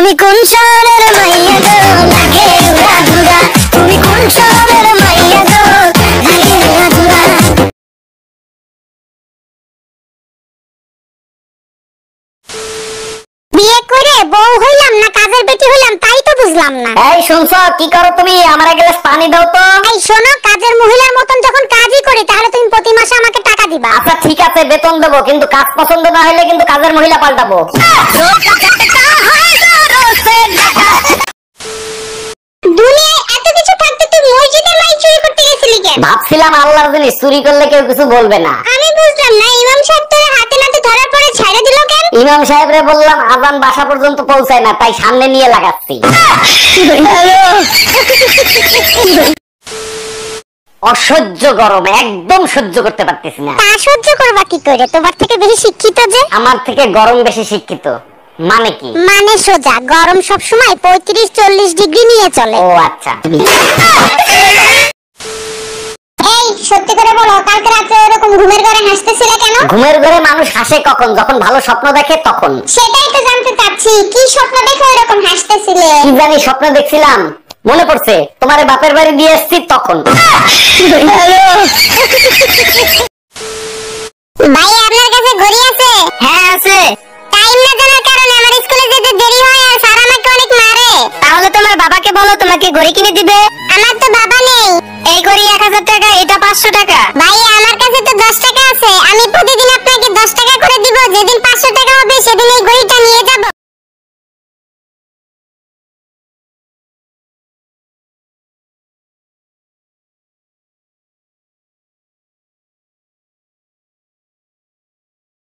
তুমি কোন শহরের মাইয়া গো লাগে উড়া ধুরা, তুমি কোন শহরের মাইয়া গো লাগে উড়া ধুরা। বিয়ে করে বউ হইলাম না কাজের বেটি হইলাম তাই তো বুঝলাম না। এই শুনছো কি করো তুমি? আমার এক গ্লাস পানি দাও তো। এই শোনো, কাজের মহিলার মতন যখন কাজই করি তাহলে তুমি প্রতি মাসে আমাকে টাকা দিবা। আচ্ছা ঠিক আছে, বেতন দেবো, কিন্তু কাজ পছন্দ না হলে কিন্তু কাজের মহিলা পাল্টাবো। দুনিয়ায় এত কিছু থাকতে তুই মসজিদের মাইক চুরি করতে গেছিলি কেন? ভাবছিলাম আল্লাহর জিনিস চুরি করলে কেউ কিছু বলবে না। আমি বুঝলাম না, ইমাম সাহেব তোর হাতে নাতে ধরার পরে ছাইড়া দিল কেন? ইমাম সাহেবরে বললাম আজান বাসা পর্যন্ত পৌঁছায় না, তাই সামনে নিয়ে লাগাচ্ছি। অসহ্য গরম, একদম সহ্য করতে পারতেছি না। তা সহ্য করবা কি করে? তোমার থেকে বেশি শিক্ষিত যে। আমার থেকে গরম বেশি শিক্ষিত মানে কি? মানে সোজা, গরম সব সময় 35-40 ডিগ্রি নিয়ে চলে। ও আচ্ছা। এই সত্যি করে বলো, কালকে রাতে এরকম ঘুমের ঘরে হাসতেছিলে কেন? ঘুমের ঘরে মানুষ হাসে কখন? যখন ভালো স্বপ্ন দেখে তখন। সেটাই তো জানতে চাচ্ছি, কি স্বপ্ন দেখে এরকম হাসতেছিলে? কি জানি স্বপ্ন দেখছিলাম, মনে পড়ছে তোমারে বাপের বাড়ি দিয়ে এসেছি তখন। ভাই আপনার কাছে ঘড়ি আছে? হ্যাঁ আছে। টাইম না জানার কারণে আমার স্কুলে যেতে দেরি হয় আর স্যার আমাকে অনেক মারে। তাহলে তোমার বাবাকে বলো তোমাকে ঘড়ি কিনে দিবে। আমার তো বাবা নেই। এই ঘড়ি 1000 টাকা, এটা 500 টাকা। ভাই আমার কাছে তো 10 টাকা আছে, আমি প্রতিদিন আপনাকে 10 টাকা করে দিব, যেদিন 500 টাকা হবে সেদিন এই ঘড়িটা নিয়ে যাব।